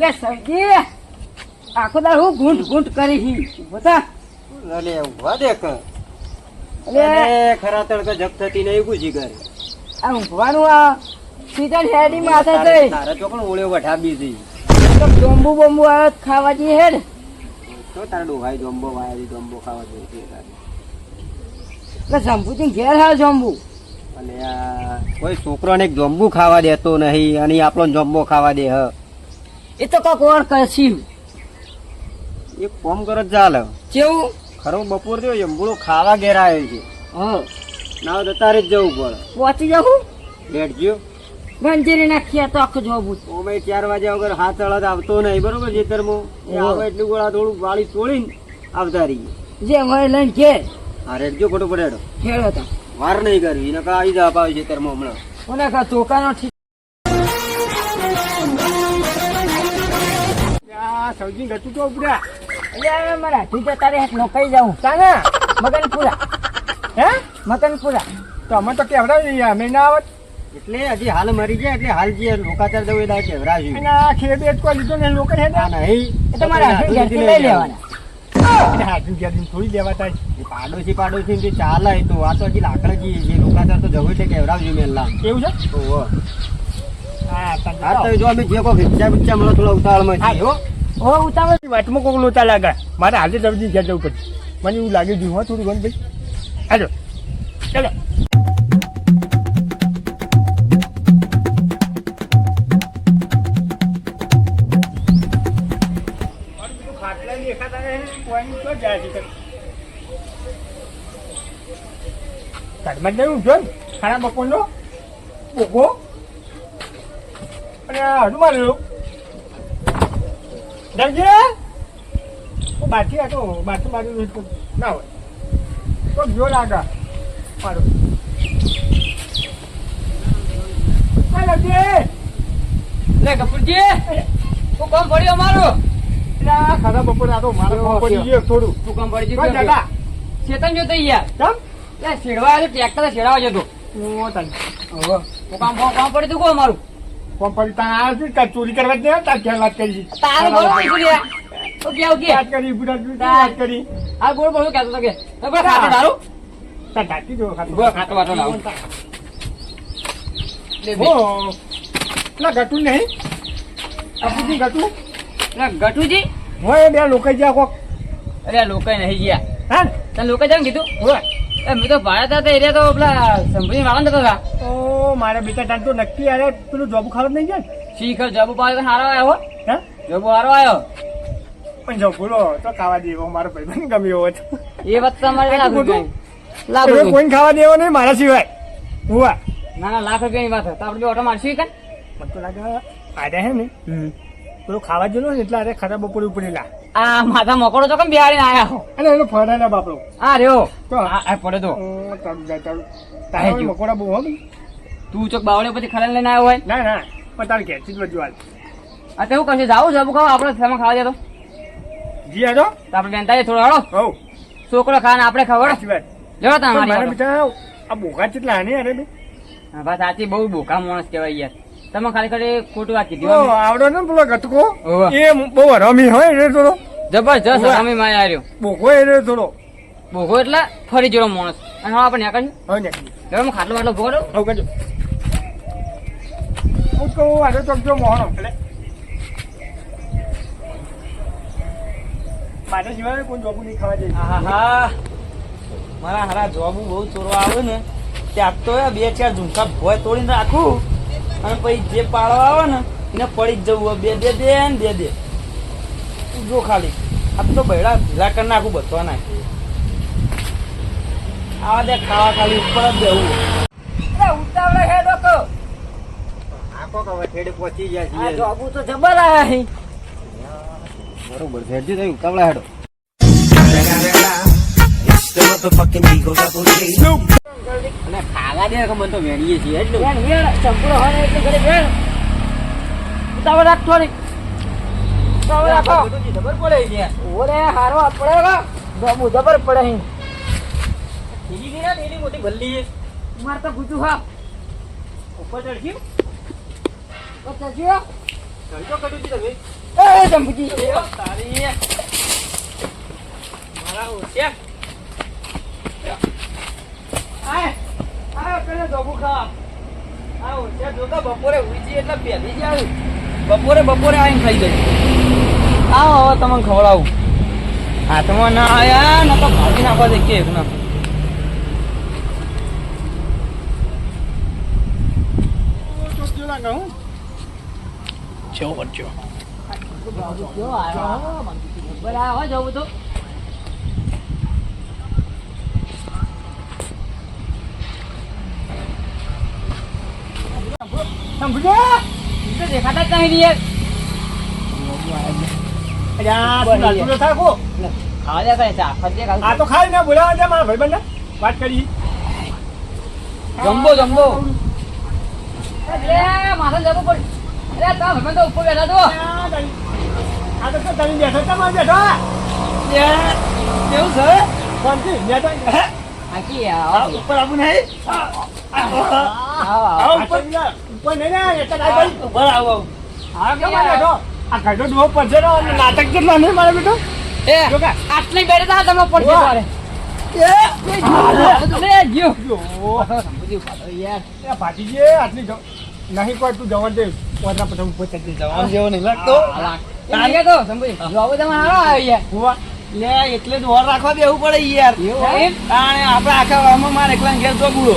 લે સૌજી આખો દાળ હું ઘૂંટ ઘૂંટ કરી હી બતા અલે ઉભા દેખ અલે અરે ખરા તડકા જપ થતી નહીં ગુજી ઘર આ ઊંઘવાનું આ સીધા હેડી માથે થઈ તારે તો પણ ઓળે વઠા બીજી તો ડોંબુ બોંબુ આવે તો ખાવા જઈએ હેડ તો તારે ડોહાઈ જમ્બો વાયરી જમ્બો ખાવા જોઈએ એટલે શંભુજી ઘેર હા જંબુ અને આ કોઈ છોકરાને જમ્બુ ખાવા દેતો નહીં અને આપણો જમ્બો ખાવા દે હ એ તો કોક ઓર કરશી એક કોમ કરો ચાલે કેવું ખરો બપોર થયો જમ્બુડો ખાવા ઘેર આવ્યો છે હા ના તો તારે જ જવું પડે પહોંચી જાઉં બેઠજો ગંજીરી નાખીએ તો આખું જોવું ઓમે 4 વાગ્યા વગર હાથ અડદ આવતો નહીં બરોબર ખેતરમાં એ આવે એટલું ગોળા થોડું વાળી તોડીને આવતા રહીએ જે હોય લઈને ઘેર હા રેડજો ફટોફટ હેડો ખેડો તા વાર નહીં કરવી એને કા આવી જવા પાવે ખેતરમાં હમણાં કોને કા ચોકાનો ઠીક સૌજી ગતું તો ઉપડ્યા અલ્યા મારા ઠીક તારે હેઠ નોકાઈ જાઉં તાના મગનપુરા હે મગનપુરા તો અમે તો કેવડા જઈએ અમે ના આવત એટલે હજી હાલ મરી ગયા એટલે હાલ જે લોકાચાર દઉં એ કેવડા જોઈએ અને આ ખેડ એક કોઈ લીધો ને લોકો હે નહીં એ તો મારા હાથે ઘેરથી લઈ લેવાના હાથું ઘેરથી થોડી લેવાતા પાડોશી જે ચાલે તો આ તો હજી લાકડા જઈએ છે લોકાચાર તો જવું એટલે કેવડાવજો મેલા એવું છે ઓહો હા તો જો અમે જે કોઈ હિચ્છા મળે થોડા ઉતાવળમાં છીએ હો ઓ ઉતાવળ વાતમાં કોક લોચા લાગે મારે આજે જલ્દી ઘેર જવું પડશે મને એવું લાગે જોયું હા થોડું ઘણું ભાઈ હાલો ચાલો ઘરમાં જવું જો ખાના બપોરનો બોગો અને હજુ મારેલું દરજે બાથી હતો બાથી મારું ના હોય તો જો લાગે મારું લે કપૂરજી તું કામ પડ્યો મારો એટલે આ ખાના બપોર આ તો મારે પડી ગયો થોડું તું કામ પડી કોઈ ગયો જગા ચેતન જો તઈ યાર કેમ લે છેડવા આવે ટ્રેક્ટર છેડવા જતો ઓ તને હવે તું કામ પડી તું કો મારું કોમ પડી તાર આ શું કાંઈ ચોરી કરવા જ નહીં તાર ક્યાં વાત કરી તારે બરોબર છે યાર ઓકે ઓકે વાત કરી બુડા વાત કરી આ ગોળ બોલ કહેતો તો કે બરાબર ખાતો તારું તાર ઢાંકી દો ખાતું બરાબર ખાતો વાટો લાવ લે ઓ પેલા ગટું નહીં આપુજી ગટું ગટુજી હોય બે લોકો જ્યાં કોક અરે લોકો નહીં ગયા હા ને તને લોકો જાણ કીધું હોય એ મેં તો ભાડા હતા એરિયા તો પેલા સંભળી વાળા જતો હતા ઓ મારા બેટા તાન તો નક્કી અરે પેલું જોબ ખાવા નહીં જાય શીખર જબુ પાડે તો સારો આવ્યો હો હે જબુ સારો આવ્યો પણ જો ભૂલો તો ખાવા દેવો મારો ભાઈ ગમ્યો હોત એ વાત તમારે લાખ રૂપિયા હવે લાખ કોઈ ખાવા દેવો નહીં મારા સિવાય હુઆ ના ના લાખ રૂપિયાની વાત તો આપણે ઓટો મારશું કે મને તો લાગે આડ્યા હે ને પેલું ખાવા જેલો ને એટલે અરે ખરાબ બપોરે ઉપડેલા આ માથા મકોડો તો કેમ બિહાડીને આયા હો અને એનો ફળાના બાપડો આ રહ્યો તો આ પડે તો ચાલુ તારે મકોડા બહુ હો તું ચોક બાવળે પછી ખરાને લઈને આવ્યો હોય ના ના પણ તારે ઘેરથી જ બધું હાલ આ તેવું કરશે જાવું જબુ ખાવા આપણે સામે ખાવા જતો જી આજો તો આપણે બેનતા થોડો હળો હવ છોકરો ખાને આપણે ખબર સાચી વાત જવા તા મારા મારી બેટા આ બોકા કેટલા આને અરે બે હા બસ સાચી બહુ બોકા માણસ કહેવાય યાર તમે ખાલી ખાલી ખોટું વાત કીધી ઓ આવડો ને પેલો ગટકો ઓહો. એ બહુ હરામી હોય એટલે થોડો જબરજસ્ત અમે માયા આવ્યો બોકો એટલે થોડો બોગો એટલે ફરી જેવો માણસ અને હવે આપણે ત્યાં હવે ને હવે હું ખાટલો વાટલો ભોગો દઉં હવે કરજો હું કહું આજે તો જો મોહનો એટલે મારે સિવાય કોઈ જોબુ નહીં ખાવા જાય હા મારા હારા જોબુ બહુ ચોરવા આવે ને ત્યાં તો 2-4 ઝુમકા ભોય તોડીને રાખું અને પછી જે પાડવા આવે ને એને પડી જ જવું બે ને બે જો ખાલી આ તો બૈડા ભીલા કરી નાખું બચવા નાખી આવા દે ખાવા ખાલી ઉપર જ દેવું ઉતાવળે હે ડોકો આખો કવે ઠેડે પહોંચી ગયા આ છીએ જોબુ તો જબર આયા હી બરોબર ઠેડજી થઈ ઉતાવળા હેડો અને ખાવા દે કે મને તો વેણીએ છીએ એટલે વેણ વેણ ચંપુરો હોય એટલે ઘરે વેણ ઉતાવળ રાખ થોડી ઉતાવળ રાખો ખબર પડે છે ઓરે હારો પડેગા જોબુ જબર પડે હી ઠીલી ગઈ ને એની મોટી ભલ્લી માર તો ગુજુ હા ઉપર ચડ્યું તો ચજ્યો ધંધો કરું છું તમે એ જંબુજી તારી મારા ઓછે આ પેલે જોબુ ખા આ ઓછે જોતા બપોરે ઉઈજી એટલે પહેલી જ આવ્યું બપોરે આવીને ખાઈ ગઈ આવો હવે તમને ખવડાવું હાથમાં ના આયા ના તો ભાગી નાખવા દે કેક ના બરાબર જવું તો સમજો દેખાતા જ નહીં યાર અલ્યા તું લાલતું ન થાકો. ખાવા દે કરે ચા ફરજે ખાવ આ તો ખાઈ ને બોલાવા દે મારા ભાઈબંધને વાત કરી જમ્બો જમ્બો અરે માથે જવું પડ અરે તા ભગવાન તો ઉપર બેઠા તો આ તો શું તમે બેઠો તમારે બેઠો કેવું છે શાંતિ બેઠો આકી ઉપર આવું નહીં આવો ઉપર ઉપર નહીં ને એટલે કાંઈ ભાઈ ઉપર આવો હા કેમ બેઠો આ ઘડો ડોહો પડશે ને અને નાટક કેટલો નહીં મારે બેઠો એ આટલી બેઠા તમે પડશે તારે લે ગયો સમજી પાડો યાર એ ભાતીજી આટલી નહીં કોઈ તું જવા દે ઓદરા પછી ઉપર ચડી જવાન જેવો નહીં લાગતો તારે તો સમજી જોવો તમે હારો આવ્યો યાર હુવા લે એટલે જ ઓર રાખવા બેવું પડે યાર તાણે આપણે આખા વારમાં મારે એકલા ઘેર તો બુડો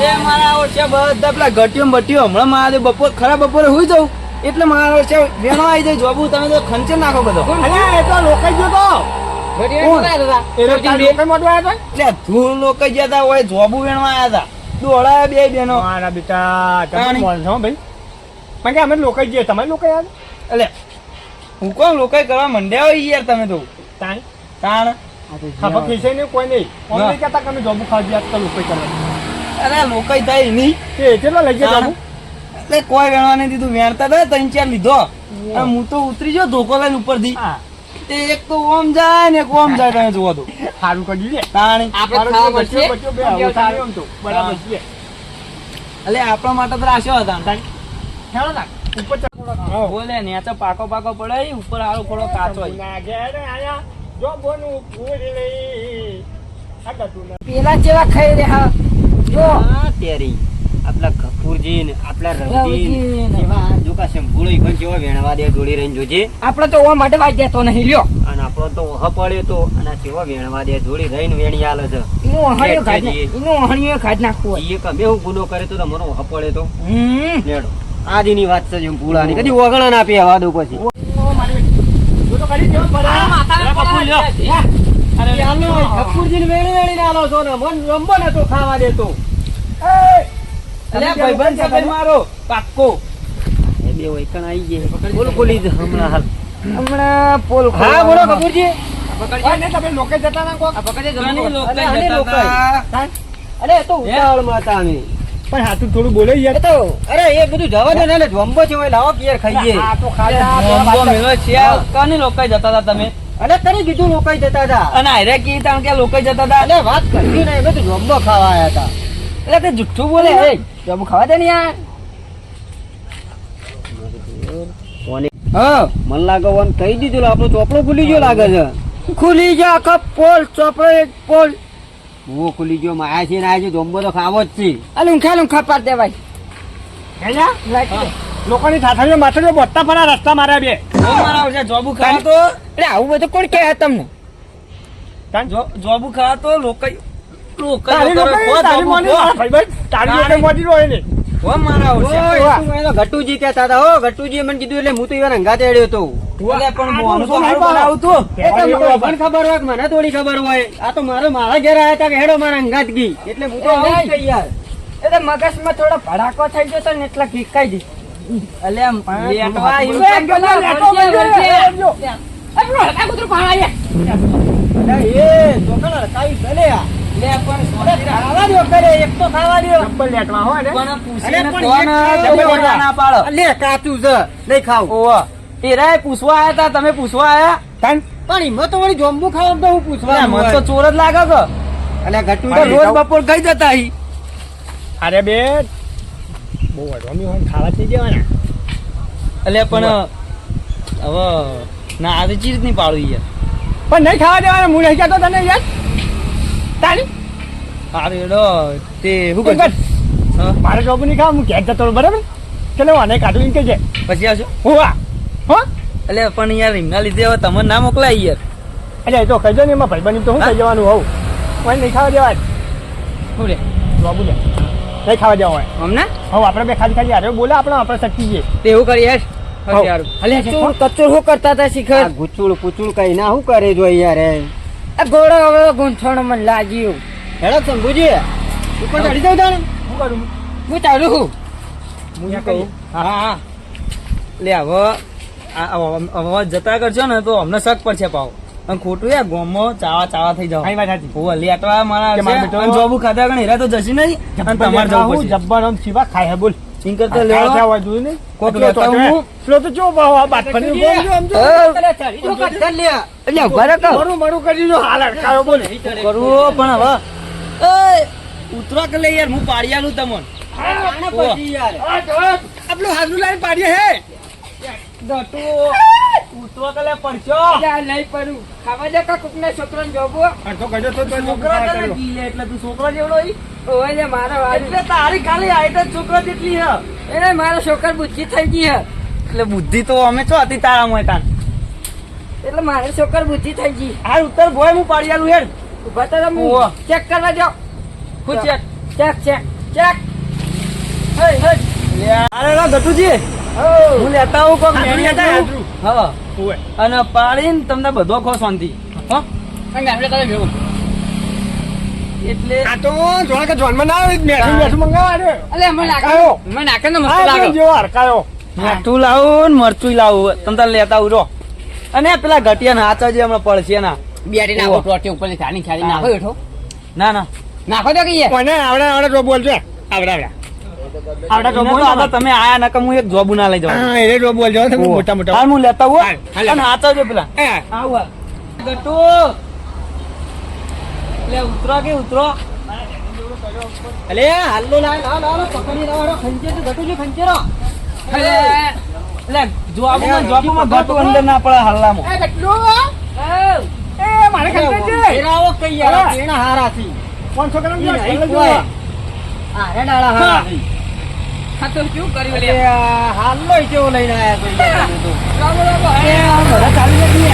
એ મારા ઓછે બધા પેલા ઘટ્યો બટ્યો હમણાં મારે ખરા બપોરે હુઈ જાઉં એટલે મારા ઓછે વેણો આવી જાય જોબુ તમે તો ખંચે નાખો બધો અલ્યા એ તો લોકાઈ ગયો તો એ તો તાર લોકાઈ મોટો આવ્યો તો એટલે ધૂળ લોકો ગયા હતા હોય જોબુ વેણવા આવ્યા હતા દોડાયા બે બેનો મારા બેટા તમે તાણી. બોલ છો ભાઈ પણ કે અમે લોકાઈ જઈએ તમે લોકાઈ આવે એટલે હું કોણ લોકાઈ કરવા મંડ્યા હોય યાર તમે તો તાણ તાણ ખબર ખીસે નહીં કોઈ નહીં ના. ઓમ નહીં કહેતા કે અમે જોબુ ખાવા જઈએ તો લોકાઈ કરવા અરે લોકાઈ થાય નહીં તે કેટલો લઈ ગયા જોબુ એટલે કોઈ વેણવા નહીં દીધું વેણતા હતા ત્રણ ચાર લીધો અને હું તો ઉતરી ગયો ધોકો લઈને ઉપરથી હા તે એક તો ઓમ જાય ને એક ઓમ જાય તમે જોવો તો સારું કરી દે તાણી આપણે ખાવા પડશે બચ્યો બે આવું સારું એમ તો બરાબર છે એટલે આપણા માટે તો રાખ્યો હતા હેલો ના ઉપર ચડો બોલે ને તો પાકો પડે ઉપર આળો થોડો કાચો હોય. ના ઘેર આયા જો બોનું પૂરી લઈ આ કતું ના પેલા જેવા ખાઈ રહ્યા જો હા તેરી આપલા કપૂરજી ને આપલા રવજી ને એવા જો કા સંભૂળો ઈવન જેવો વેણવા દે જોડી રહીને જોજે આપણે તો ઓવા માટે વાજ દેતો નહીં લ્યો અને આપણો તો ઓહ પડ્યો તો અને કેવો વેણવા દે જોડી રહીને વેણી આલે છે એનું અહણિયો ખાજ નાખવું હોય ઈ કમે હું ગુનો કરે તો તમારો ઓહ પડે તો હમ લેડો આદિની વાત છે જેમ પૂળાની કદી ઓગણા ના પે હવા દો પછી જો તો કરી દેવો કપૂરજી વેણી વેણીને આલો છો ને મન રંબો ને તો ખાવા દેતો અલે ભાઈબંધ છે ભાઈ મારો પાક્કો એ બે વૈકણ આવી ગયા બોલ બોલી જ હમણાં હાલ હમણાં પોલ હા બોલો કપૂરજી તમે લોકો જતા ના કોક ઘણી લોકાઈ અરે, જતા લોકાઈ. હતા. અરે એ તો ઉતાવળમાં હતા અમે પણ હાથું થોડું બોલે યાર એ તો અરે એ બધું જવા દે ને જમ્બો છે ઓય લાવો પિયર ખાઈએ આ તો ખાલી મોંઘો મેળો છે આ કાની લોકાઈ જતા હતા તમે અરે તને કીધું લોકાઈ જતા હતા અને હારે કી તાણ કે લોકાઈ જતા હતા અરે વાત કરી ને અમે તો જમ્બો ખાવા આયા હતા એટલે તે જુઠ્ઠું બોલે એ જમુ ખાવા દે ને યાર હા મન લાગે વન કહી દીધું આપણો ચોપડો ખુલી ગયો લાગે છે ખુલી જા કપ પોલ ચોપડો એક પોલ હું ખુલી ગયો માયા છે ને આ છે જમ્બો તો ખાવો જ છે અલુંખા પાડ દેવાય હેલા લોકોની થાથડીઓ માથડીઓ બોટતા ફરા રસ્તા માર્યા બે ઓ મારા ઓછે જોબુ ખાવા તો એટલે આવું બધું કોણ કહે તમને જોબુ ખાવા તો લોકાઈ તારી લોકો તારી મોની ભાઈ તારી લોકો મોટી હોય ને ઓ મારા ઓછે ગટુજી કહેતા હતા હો ગટુજી મને કીધું એટલે હું તો એવા રંગા તેડ્યો તો અલે પણ બોનું તો હારું બનાવું તું મને ખબર હોય કે મને થોડી ખબર હોય આ તો મારા ઘેર આયા હતા કે હેડો મારા અંગાત ગઈ એટલે હું તો આવું જ કહી યાર એટલે મગજમાં થોડો ભડાકો થઈ ગયો તો ને એટલે ખીકાઈ દી અલે લેટવા એ ચોકન હડકાવી ભલે આ ખાવા દ્યો કરે એક તો ખાવા દ્યો ડબ્બલ લેટવા હોય ને પણ પૂછીને અલે પણ કોણ એક જબર મિનિટ ના પાડો લે કાચું છે નહીં ખાવ ઓવા એરાય પૂછવા આયા તા તમે પૂછવા આયા પણ એમાં તો વળી જોંબુ ખાવા તો હું પૂછવા મને તો ચોર જ લાગે કે અલે ગટુ તો રોજ બપોર કઈ જતા હી અરે બે બહુ વડવાની હોય ને ખાવા થઈ જવાના એટલે પણ હવે ના આજે ચીજ નહીં પાડું યાર. પણ નહીં ખાવા દેવાના હું નહીં કહેતો તને યાર તારી સારું એડો તે શું તું કરશું? કર. હા, મારે જોબ નહીં ખાવા હું ઘેર જતો રહું, બરાબર ચલો આને કાઢું એમ કે છે પછી આવશો. હું હો એટલે પણ યાર એમના લીધે હવે તમને ના મોકલાય યાર. અરે એ તો કહી દો ને એમાં ભાઈબંધ તો શું કહી જવાનું હોવ કોઈ નહીં ખાવા દેવા શું રે બાબુ ને નહીં ખાવા દેવા હોય અમને હવે આપણે બે ખાલી ખાલી હારે બોલે આપણે શક્તિ છીએ તે એવું કરી યાર. હઉ. સારું. કચોર શું કરતા હતા શિખર? આ ગુચુળ પુચુળ કઈ ના શું કરે જો યાર આ ઘોડો હવે ગૂંથણ મને લાગ્યું. હેડો શંભુજી ઉપર ચડી જાવ તાણે શું કરું હું ચાલુ છું. હું કહું હા હા લે હવે હવે જતા કરશો ને તો અમને શક પડશે પાવ. અને ખોટું યાર ગોમમાં ચાવા થઈ જાવ. કઈ વાત સાચી ઓવા લેટવા મારા કે મારો બેટો- જોબુ ખાધા ગણ હેરા તો જશે નહીં અને તમારે જવું પડશે. જબ્બર આમ છીવા ખાય હે બોલ સિંગ કરતો આ લેવા ખાવા જોયું ને કોક એટલો લેતા તો હું. એટલો તો જો ભાવ આ બાત ફરી બોલ જો આમ જો એટલે ઉભા રહો કહો. મારું મારું કરી જો હાલ અટકાયો બોલ કરવું પણ હવે એ ઉતરો કે લે યાર હું પાડી આલું તમને. પછી યાર આપણું હાજુ લાઈન પાડીએ હે ઉતરો કે લે પડશો. ત્યાં નહીં પડું. ખાવા દે કા કોકના છોકરાને જોબો. અડધો કજો તો છોકરા તને ગીલે એટલે તું છોકરા જેવડો ઈ? ઓય ને મારો વાલી. એટલે તારી ખાલી હાઈટ જ છોકરા જેટલી હે. એને મારો છોકર બુદ્ધિ થઈ ગઈ હે. એટલે બુદ્ધિ તો અમે છો હતી તારા મોય તાન. એટલે મારે છોકર બુદ્ધિ થઈ ગઈ. હાલ ઉત્તર ભોય હું પાડી આલું હેડ. ઉભા તો તમે ઓહો. ચેક કરવા જાઓ. હું ચેક. ચેક. હે હે. અરે લો ગટુજી હું લેતા આવું કોક મેણી હતા હાજરું. હા ઓય અને પાડીને તમને બધો ખો શાંતિ હો અને આપણે કરે ભેગું. એટલે આ તો જોવા કે જોનમાં ના આવે મેઠું મેઠું મંગાવા દે અલે મને નાખે. આયો. મને નાખે ને મસ્ત આ લાગે. જેવો હરકાયો મીઠું લાવું ને મરચું લાવું તમે તાર લેતા આવું રો. અને પેલા ઘટિયા ના હાથ જે હમણાં પડશે ના બેટી નાખો ટોટી ઉપરની ખાની ખાલી નાખો હેઠો. ના ના નાખો તો કહીએ. કોને આવડે જો બોલ છે આવડે એને તો આગળ તમે આયા નકર હું એક જોબુ ના લઈ જાઉં. હા એ જો બોલ જો તમે મોટા મોટા હાલ હું લેતા આવું હો. હાલ. અને હાથ જો પેલા એ આવું હાલ. ગટુ લે ઉતરો કે ઉતરો. અલે હાલો લાવ પકડી લાવ ખંચે તો ગટુજી ખંચેરો અલે એટલે જોબુમાં ગટુ અંદર ના પડે હલ્લામાં. એ ગટલું એ મારે ખબર છે ફેરાવો કઈ યાર એના હારાથી 500 ગ્રામ ઈ નહીં જો કોઈ. આ હેડાળા હારાથી આ તો શું કર્યું લે. એ હાલો કેવો લઈને આયા તો યાર તો રામો રામો. એ આ બધા ચાલી નથી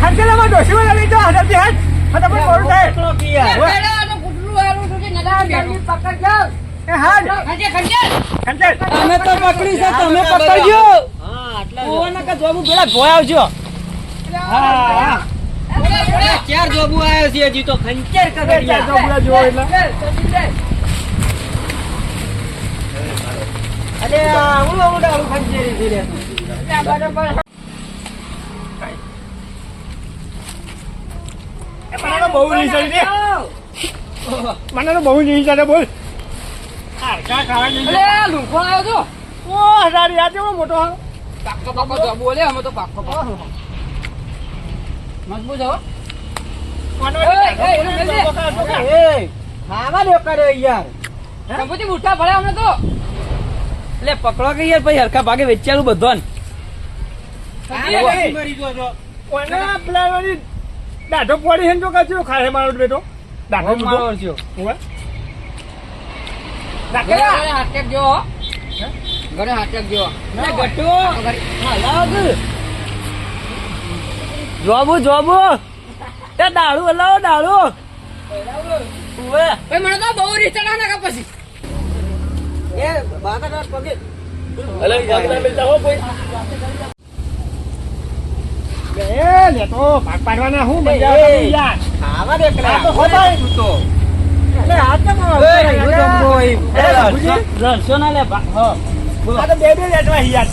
ખંચેલામાં ડોશીમાં લઈ જાઓ હજારથી હાથ ફટાફટ મોડું થાય પકડો કી યાર બેડાનું કૂતરું આલું છું કે નડા જલ્દી પકડ જાઓ. એ હાથ ખંજે ખંજે. ખંચે તમે તો પકડી છે તમે પકડજો. હા આટલા ઓવાના કા જોબુ પેલા ભોય આવજો. હા ચાર જોબુ આવ્યો છે હજી તો ખંચેર ચાર કગડિયા જોબુલા જોવો એટલે અલે હું આવડાવું ખંચેરી થી રે મને તો બહુ રીસ આવી મને તો બહુ રીસ આવે બોલ હરકા ખાવા નહીં અલે લુંખો આવ્યો તો. ઓ હજારી આ કેવો મોટો હા પાક્કો પાક્કો તો બોલે અમે તો પાક્કો પાક્કો. મજબૂત હો. એ ખાવા દો કર્યો યાર સંપત્તિ ઉઠા ભળે અમને તો. એટલે પકડો કે યાર પછી હરખા ભાગે વેચાલું બધું. મરી ગયો છો કોને પેલા વાળી દાઢો પડી હે જો કાચો ખાય મારો બેટો દાઢો મારો મોટો છે. ઓય ઘરે દાખલા હાથ જો. ઘરે હાથ જો. અરે ગટ્ટુ હલાવ જોબુ જોબુ તે દાડુ હલાવો દાડુ. ઓવે એ મને તો બહુ રીત ના નાખા પછી. એ બાકા પગે હલે જાગતા મિલતા હો કોઈ. એ લે તો ભાગ પાડવાના હું મજા આવે યાર ખાવા દે પેલા આ તો હોબાય. તું તો એટલે હાથ કેમ રસો ના લે હા બોલો. આ તો બે લેટવા યાર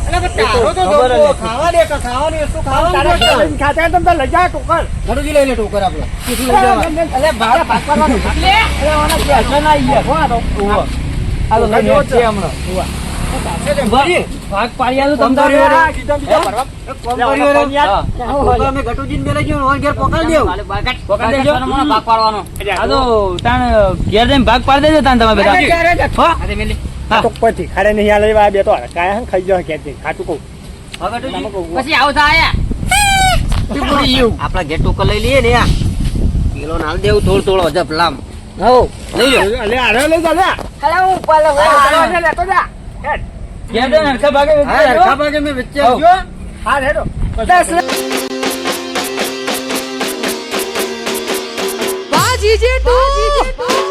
અલે પણ તારો તો ખબર જોબો. નથી. ખાવા દે ખાવાની વસ્તુ તારા ખાવાનું ખાતા તમે તો લઈ જા ટોકર ઘડુજી લઈ લે ટોકર આપડે કેટલું લઈ જવાનું? અલે ભાગ પાડવાનું. લે. અરે ઓના પૈસા ના યાર હો આ તો. ઓવે. આ તો લઈ લે છે હમણાં. ભરી. ભાગ પાડી આલું કોમ તમને. કર્યો રે. કીધા બીજા ભરવા કોમ કર્યો રે. હા. ટોકર અમે ઘટુજીને મેલે ગયો ઓન ઘેર પકડી દેવું પકડી દેજો. ભાગ પાડવાનો. આ તો તાણ ઘેર જઈને ભાગ પાડી દેજો તાણ તમે બધા. અરે, હો? અરે મેલી. આ તો કોઈ તીખાડે નહીં આલે એવા બે તો કાયા હે ખાઈ જાવ કે ખાતું કહું હવે બેટુજી, પછી આવું થાય આપણા ઘેર ટોકર લઈ લઈએ ને કિલો નાલ દેવું થોડું અજબ લામ હો લઈ લો. અલે આરે લઈ જા લે હાલે હું ઉપર લે લેતો જા હેડ ઘેર જઈને હરખા ભાગે વેચી હા, આવજો. હરખા ભાગે મેં વચ્ચે આવજો. હા હેડો 10 વાહ જીજે તું